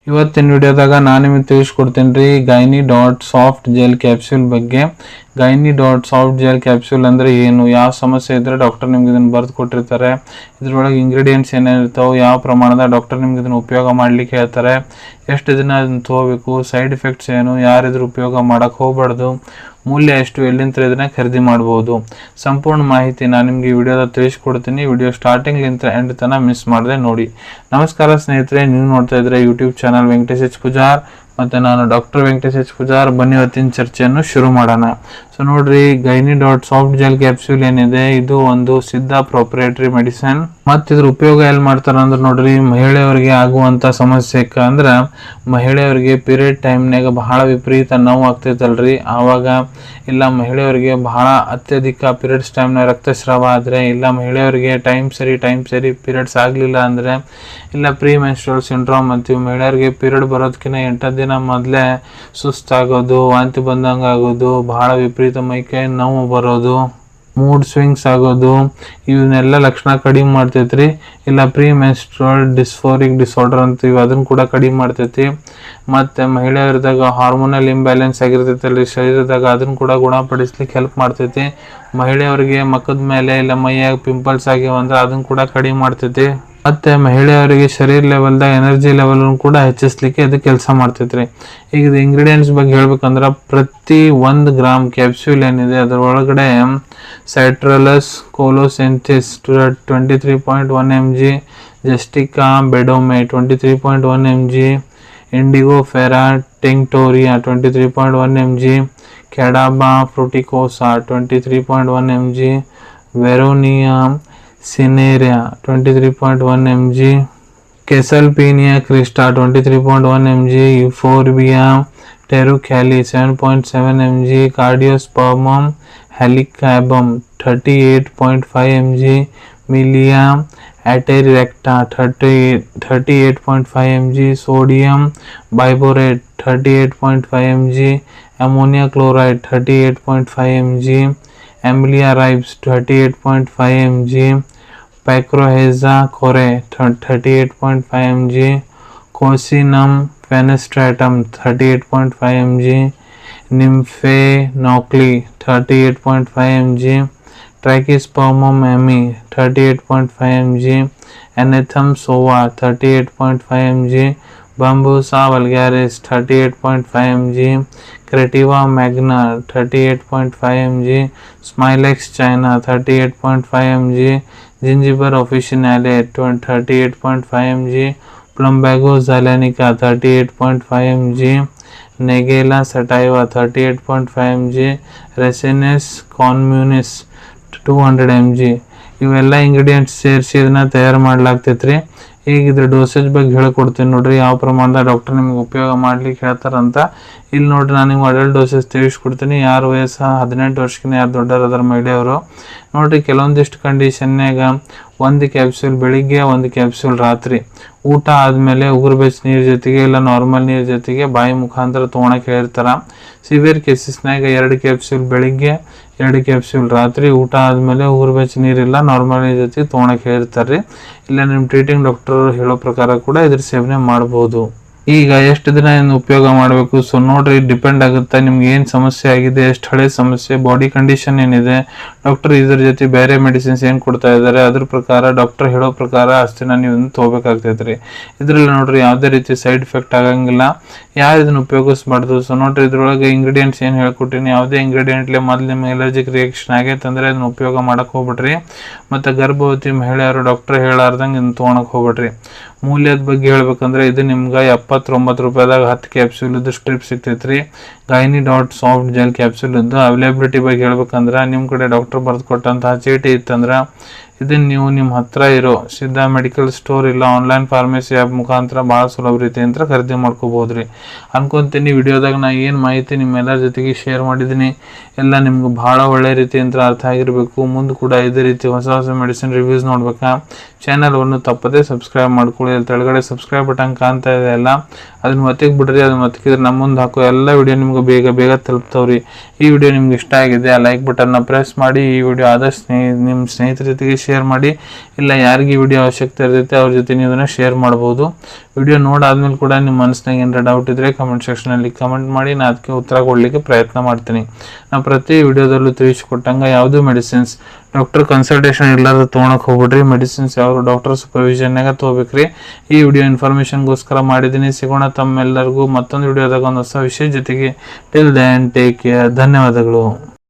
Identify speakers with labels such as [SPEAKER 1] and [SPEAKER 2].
[SPEAKER 1] ಇವತ್ತಿನ ವಿಡಿಯೋದಾಗ ನಾನು ನಿಮಗೆ ತಿಳಿಸ್ಕೊಡ್ತೀನಿ ರೀ Gyni dot soft gel capsule ಬಗ್ಗೆ. Gyni dot soft gel capsule ಅಂದರೆ ಏನು, ಯಾವ ಸಮಸ್ಯೆ ಇದ್ದರೆ ಡಾಕ್ಟರ್ ನಿಮ್ಗೆ ಇದನ್ನು ಬರೆದು ಕೊಟ್ಟಿರ್ತಾರೆ, ಇದ್ರೊಳಗೆ ಇಂಗ್ರೀಡಿಯೆಂಟ್ಸ್ ಏನೇನಿರ್ತಾವೆ, ಯಾವ ಪ್ರಮಾಣದ ಡಾಕ್ಟರ್ ನಿಮ್ಗೆ ಇದನ್ನು ಉಪಯೋಗ ಮಾಡಲಿಕ್ಕೆ ಹೇಳ್ತಾರೆ, ಎಷ್ಟು ದಿನ ಅದನ್ನು ತೊಗೋಬೇಕು, ಸೈಡ್ ಎಫೆಕ್ಟ್ಸ್ ಏನು, ಯಾರಿದ್ರ ಉಪಯೋಗ ಮಾಡೋಕ್ಕೆ ಹೋಗಬಾರ್ದು, ಮೂಲ್ಯ ಎಷ್ಟು, ಎಲ್ಲಿಂದ ಇದನ್ನ ಖರೀದಿ ಮಾಡ್ಬೋದು, ಸಂಪೂರ್ಣ ಮಾಹಿತಿ ನಾನು ನಿಮಗೆ ಈ ವಿಡಿಯೋದಾಗ ತಿಳಿಸ್ಕೊಡ್ತೀನಿ. ವಿಡಿಯೋ ಸ್ಟಾರ್ಟಿಂಗ್ಲಿಂದ ಎಂಡ್ ತನಕ ಮಿಸ್ ಮಾಡದೆ ನೋಡಿ. ನಮಸ್ಕಾರ ಸ್ನೇಹಿತರೆ, ನೀವು ನೋಡ್ತಾ ಇದ್ರೆ YouTube channel Venkatesh H Pujar ಮತ್ತು ನಾನು ಡಾಕ್ಟರ್ ವೆಂಕಟೇಶ್ ಎಚ್ ಪೂಜಾರ್. ಬನ್ನಿ ಇವತ್ತಿನ ಚರ್ಚೆಯನ್ನು ಶುರು ಮಾಡೋಣ. ಸೊ ನೋಡ್ರಿ, gynae dot soft gel capsule ಏನಿದೆ, ಇದು ಒಂದು ಸಿದ್ಧ ಪ್ರೊಪ್ರೈಟರಿ ಮೆಡಿಸಿನ್. ಮತ್ತು ಇದ್ರ ಉಪಯೋಗ ಎಲ್ಲಿ ಮಾಡ್ತಾರ ಅಂದ್ರೆ ನೋಡ್ರಿ, ಮಹಿಳೆಯರಿಗೆ ಆಗುವಂಥ ಸಮಸ್ಯೆ ಅಂದ್ರೆ ಮಹಿಳೆಯರಿಗೆ ಪೀರಿಯಡ್ ಟೈಮ್ನಾಗ ಬಹಳ ವಿಪರೀತ ನೋವು ಆಗ್ತೈತಲ್ರಿ, ಆವಾಗ ಇಲ್ಲ ಮಹಿಳೆಯರಿಗೆ ಬಹಳ ಅತ್ಯಧಿಕ ಪೀರಿಯಡ್ಸ್ ಟೈಮ್ನಾಗ ರಕ್ತಸ್ರಾವ ಆದರೆ, ಇಲ್ಲ ಮಹಿಳೆಯರಿಗೆ ಟೈಮ್ ಸರಿ ಪೀರಿಯಡ್ಸ್ ಆಗಲಿಲ್ಲ ಅಂದರೆ, ಇಲ್ಲ ಪ್ರೀ ಮೆನ್ಸ್ಟ್ರುಯಲ್ ಸಿಂಡ್ರೋಮ್ ಅಂತೀವಿ, ಮಹಿಳೆಯರಿಗೆ ಪೀರಿಯಡ್ ಬರೋದಕ್ಕಿಂತ 8 ದಿನ ಮೊದಲೇ ಸುಸ್ತಾಗೋದು, ವಾಂತಿ ಬಂದಂಗೆ ಆಗೋದು, ಬಹಳ ವಿಪರೀತ ಮೈಕೈ ನೋವು ಬರೋದು, ಮೂಡ್ ಸ್ವಿಂಗ್ಸ್ ಆಗೋದು, ಇವನ್ನೆಲ್ಲ ಲಕ್ಷಣ ಕಡಿಮೆ ಮಾಡ್ತೈತ್ರಿ. ಇಲ್ಲ ಪ್ರೀ ಮೆನ್ಸ್ಟ್ರುಯಲ್ ಡಿಸ್ಫೋರಿಕ್ ಡಿಸಾರ್ಡರ್ ಅಂತೀವಿ, ಅದನ್ನು ಕೂಡ ಕಡಿಮೆ ಮಾಡ್ತೈತಿ. ಮತ್ತು ಮಹಿಳೆಯರದಾಗ ಹಾರ್ಮೋನಲ್ ಇಂಬ್ಯಾಲೆನ್ಸ್ ಆಗಿರ್ತೈತಲ್ರಿ ಶರೀರದಾಗ, ಅದನ್ನು ಕೂಡ ಗುಣಪಡಿಸ್ಲಿಕ್ಕೆ ಹೆಲ್ಪ್ ಮಾಡ್ತೈತಿ. ಮಹಿಳೆಯರಿಗೆ ಮುಖದ ಮೇಲೆ ಇಲ್ಲ ಮೈಯಾಗ ಪಿಂಪಲ್ಸ್ ಆಗ್ಯಾವ ಅಂದ್ರೆ ಅದನ್ನು ಕೂಡ ಕಡಿಮೆ ಮಾಡ್ತೈತಿ. ಮತ್ತು ಮಹಿಳೆಯರಿಗೆ ಶರೀರ ಲೆವೆಲ್ದಾಗ ಎನರ್ಜಿ ಲೆವೆಲ್ ಕೂಡ ಹೆಚ್ಚಿಸ್ಲಿಕ್ಕೆ ಇದು ಕೆಲಸ ಮಾಡ್ತೈತ್ರಿ. ಈಗ ಇದು ಇಂಗ್ರೀಡಿಯೆಂಟ್ಸ್ ಬಗ್ಗೆ ಹೇಳ್ಬೇಕಂದ್ರೆ, ಪ್ರತಿ 1 ಗ್ರಾಮ್ ಕ್ಯಾಪ್ಸೂಲ್ ಏನಿದೆ ಅದರ ಒಳಗಡೆ Citrullus colocynthis 23.1 mg, Justicia beddomei 23.1 mg, Indigofera tinctoria 23.1 mg, Cadaba fruticosa 23.1 mg, Vernonia cinerea 23.1 mg, Caesalpinia crista 23.1 mg, Euphorbia tirucalli 7.7 mg, Cardiospermum halicacabum 38.5 mg, Melia ಅಟೆರಿರೆಕ್ಟಾ 38.5 mg, sodium biborate 38.5 mg, ammonia chloride 38.5 mg, Emilia ribes 38.5 mg, Picroheza cori 38.5 mg, Cocinum fenestratum 38.5 mg, Nymphaeocli 38.5 mg, Trachyspermum emi 38.5 mg, Anethum sova 38.5 mg, Bambusa vulgaris 38.5 mg, Creativa magna 38.5 mg, Smilex china 38.5 mg, Gingiber officinale 38.5 mg, Plumbago zeylanica 38.5 mg, Nigella sativa 38.5 mg, Ricinus communis 200 mg. ಇವೆಲ್ಲ ingredients ಸೇರಿಸಿ ಇದನ್ನ ತಯಾರು ಮಾಡಲಾಗ್ತೈತ್ರಿ. ಈಗ ಇದ್ರ dosage ಬಗ್ಗೆ ಹೇಳ್ಕೊಡ್ತೀನಿ ನೋಡ್ರಿ, ಯಾವ ಪ್ರಮಾಣದ ಡಾಕ್ಟರ್ ನಿಮ್ಗೆ ಉಪಯೋಗ ಮಾಡ್ಲಿಕ್ಕೆ ಹೇಳ್ತಾರಂತ. ಇಲ್ಲಿ ನೋಡ್ರಿ, ನಾನು ನಿಮ್ಗೆ ಅಡಲ್ಟ್ ಡೋಸೇಜ್ ತಿಳಿಸ್ಕೊಡ್ತೀನಿ. ಯಾರು ವಯಸ್ಸು 18 ವರ್ಷಕ್ಕಿಂತ ಯಾರು ದೊಡ್ಡವರು ಅದರ ಮಹಿಳೆಯವರು ನೋಡ್ರಿ, ಕೆಲವೊಂದಿಷ್ಟು ಕಂಡೀಷನ್ನಾಗ 1 ಕ್ಯಾಪ್ಸೂಲ್ ಬೆಳಿಗ್ಗೆ, 1 ಕ್ಯಾಪ್ಸೂಲ್ ರಾತ್ರಿ, ಊಟ ಆದಮೇಲೆ ಉಗುರು ಬೆಚ್ಚ ನೀರು ಜೊತೆಗೆ ಇಲ್ಲ ನಾರ್ಮಲ್ ನೀರು ಜೊತೆಗೆ ಬಾಯಿ ಮುಖಾಂತರ ತೊಗೊಳಕ್ಕೆ ಹೇಳ್ತಾರೆ. ಸಿವಿಯರ್ ಕೇಸಸ್ನಾಗ 2 ಕ್ಯಾಪ್ಸೂಲ್ ಬೆಳಿಗ್ಗೆ, 2 ಕ್ಯಾಪ್ಸೂಲ್ ರಾತ್ರಿ, ಊಟ ಆದಮೇಲೆ ಉಗುರು ಬೆಚ್ಚ ನೀರಿಲ್ಲ ನಾರ್ಮಲ್ ನೀರು ಜೊತೆಗೆ ತೊಗೊಳಕ್ಕೆ ಹೇಳ್ತಾರೆ. ಇಲ್ಲ ನಿಮ್ಮ ಟ್ರೀಟಿಂಗ್ ಡಾಕ್ಟರ್ ಹೇಳೋ ಪ್ರಕಾರ ಕೂಡ ಇದ್ರ ಸೇವನೆ ಮಾಡ್ಬೋದು. ಈಗ ಎಷ್ಟು ದಿನ ಏನು ಉಪಯೋಗ ಮಾಡಬೇಕು? ಸೊ ನೋಡ್ರಿ, ಡಿಪೆಂಡ್ ಆಗುತ್ತೆ ನಿಮ್ಗೆ ಏನು ಸಮಸ್ಯೆ ಆಗಿದೆ, ಎಷ್ಟು ಹಳೆ ಸಮಸ್ಯೆ, ಬಾಡಿ ಕಂಡೀಷನ್ ಏನಿದೆ, ಡಾಕ್ಟರ್ ಇದ್ರ ಜೊತೆ ಬೇರೆ ಮೆಡಿಸಿನ್ಸ್ ಏನು ಕೊಡ್ತಾ ಇದ್ದಾರೆ ಅದ್ರ ಪ್ರಕಾರ ಡಾಕ್ಟರ್ ಹೇಳೋ ಪ್ರಕಾರ ಅಷ್ಟು ದಿನ ನೀವು ತೊಗೋಬೇಕಾಗ್ತೈತ್ರಿ. ಇದ್ರಲ್ಲಿ ನೋಡ್ರಿ ಯಾವುದೇ ರೀತಿ ಸೈಡ್ ಎಫೆಕ್ಟ್ ಆಗಂಗಿಲ್ಲ, ಯಾರು ಇದನ್ನ ಉಪಯೋಗಿಸ್ಬಾರ್ದು. ಸೊ ನೋಡ್ರಿ, ಇದ್ರೊಳಗೆ ಇಂಗ್ರೀಡಿಯೆಂಟ್ಸ್ ಏನು ಹೇಳ್ಕೊಟ್ಟಿನಿ, ಯಾವುದೇ ಇಂಗ್ರೀಡಿಯೆಂಟ್ಲಿ ಮೊದಲು ನಿಮ್ಗೆ ಎಲರ್ಜಿಕ್ ರಿಯಾಕ್ಷನ್ ಆಗೈತೆ ಅಂದ್ರೆ ಅದನ್ನ ಉಪಯೋಗ ಮಾಡಕ್ಕೆ ಹೋಗ್ಬಿಡ್ರಿ. ಮತ್ತು ಗರ್ಭವತಿ ಮಹಿಳೆಯರು ಡಾಕ್ಟರ್ ಹೇಳಾರ್ದಂಗೆ ಇದನ್ನ ತೊಗೊಳಕ್ಕೆ ಹೋಗ್ಬಿಡ್ರಿ. ಮೂಲ್ಯದ ಬಗ್ಗೆ ಹೇಳ್ಬೇಕಂದ್ರೆ, ಇದು ನಿಮ್ಗೆ 79 ರೂಪಾಯಿದಾಗ 10 ಕ್ಯಾಪ್ಸೂಲ್ ಇದ್ದು ಸ್ಟ್ರಿಪ್ ಸಿಗ್ತೈತ್ರಿ. Gynae dot soft gel capsule ಇದ್ದು ಅವೈಲೇಬಿಲಿಟಿ ಬಗ್ಗೆ ಹೇಳ್ಬೇಕಂದ್ರೆ, ನಿಮ್ಮ ಕಡೆ ಡಾಕ್ಟರ್ ಬರೆದು ಕೊಟ್ಟಂತಹ ಚೀಟಿ ಇತ್ತಂದ್ರೆ ಇದನ್ನು ನೀವು ನಿಮ್ಮ ಹತ್ರ ಇರೋ ಸಿದ್ಧ ಮೆಡಿಕಲ್ ಸ್ಟೋರ್ ಇಲ್ಲ ಆನ್ಲೈನ್ ಫಾರ್ಮಸಿ ಆ್ಯಪ್ ಮುಖಾಂತರ ಭಾಳ ಸುಲಭ ರೀತಿ ಅಂತ ಖರೀದಿ ಮಾಡ್ಕೋಬೋದ್ರಿ ಅನ್ಕೊಂತೀನಿ. ವಿಡಿಯೋದಾಗ ನಾ ಏನು ಮಾಹಿತಿ ನಿಮ್ಮೆಲ್ಲರ ಜೊತೆಗೆ ಶೇರ್ ಮಾಡಿದ್ದೀನಿ ಎಲ್ಲ ನಿಮ್ಗೆ ಭಾಳ ಒಳ್ಳೆ ರೀತಿ ಅಂತ ಅರ್ಥ ಆಗಿರಬೇಕು. ಮುಂದೆ ಕೂಡ ಇದೇ ರೀತಿ ಹೊಸ ಹೊಸ ಮೆಡಿಸಿನ್ ರಿವ್ಯೂಸ್ ನೋಡ್ಬೇಕಾ ಚಾನಲ್ವನ್ನು ತಪ್ಪದೇ ಸಬ್ಸ್ಕ್ರೈಬ್ ಮಾಡ್ಕೊಳ್ಳಿ. ಅಲ್ಲಿ ತೆಳಗಡೆ ಸಬ್ಸ್ಕ್ರೈಬ್ ಬಟನ್ ಕಾಣ್ತಾ ಇದೆ ಅಲ್ಲ, ಅದನ್ನ ಒತ್ತಿಗೆ ಬಿಡ್ರಿ. ಅದನ್ನ ಒತ್ತಿದ್ರೆ ನಮ್ಮ ಮುಂದೆ ಹಾಕೋ ಎಲ್ಲ ವಿಡಿಯೋ ನಿಮ್ಗೆ ಬೇಗ ಬೇಗ ತಲುಪ್ತಾವ್ರಿ. ಈ ವಿಡಿಯೋ ನಿಮ್ಗೆ ಇಷ್ಟ ಆಗಿದೆ, ಆ ಲೈಕ್ ಬಟನ್ನ ಪ್ರೆಸ್ ಮಾಡಿ. ಈ ವಿಡಿಯೋ ಆದಷ್ಟು ನಿಮ್ಮ ಸ್ನೇಹಿತರ ಜೊತೆಗೆ ಶೇರ್ ಮಾಡಿ. ಇಲ್ಲ ಯಾರಿಗೆ ಈ ವಿಡಿಯೋ ಅವಶ್ಯಕತೆ ಇರ್ತೈತೆ ಅವ್ರ ಜೊತೆ ನೀವು ಇದನ್ನು ಶೇರ್ ಮಾಡ್ಬೋದು. ವಿಡಿಯೋ ನೋಡಾದ್ಮೇಲೆ ಕೂಡ ನಿಮ್ಮ ಮನಸ್ಸಿನಾಗ ಏನಾರ ಡೌಟ್ ಇದ್ದರೆ ಕಮೆಂಟ್ ಸೆಕ್ಷನಲ್ಲಿ ಕಮೆಂಟ್ ಮಾಡಿ, ನಾನು ಅದಕ್ಕೆ ಉತ್ತರ ಕೊಡಲಿಕ್ಕೆ ಪ್ರಯತ್ನ ಮಾಡ್ತೀನಿ. ನಾವು ಪ್ರತಿ ವಿಡಿಯೋದಲ್ಲೂ ತಿಳಿಸ್ಕೊಟ್ಟಂಗೆ ಯಾವುದೂ ಮೆಡಿಸಿನ್ಸ್ ಡಾಕ್ಟರ್ ಕನ್ಸಲ್ಟೇಷನ್ ಇಲ್ಲಾರ್ದು ತೊಗೊಳಕ್ಕೆ ಹೋಗ್ಬಿಡ್ರಿ. ಮೆಡಿಸಿನ್ಸ್ ಯಾವ ಡಾಕ್ಟರ್ ಸೂಪರ್ವಿಷನ್ನಾಗ ತೊಗೋಬೇಕ್ರಿ. ಈ ವಿಡಿಯೋ ಇನ್ಫಾರ್ಮೇಷನ್ಗೋಸ್ಕರ ಮಾಡಿದ್ದೀನಿ. ಸಿಗೋಣ ತಮ್ಮೆಲ್ಲರಿಗೂ ಮತ್ತೊಂದು ವಿಡಿಯೋದಾಗ ಒಂದು ಹೊಸ ವಿಷಯ ಜೊತೆಗೆ. Till then take care. ಧನ್ಯವಾದಗಳು.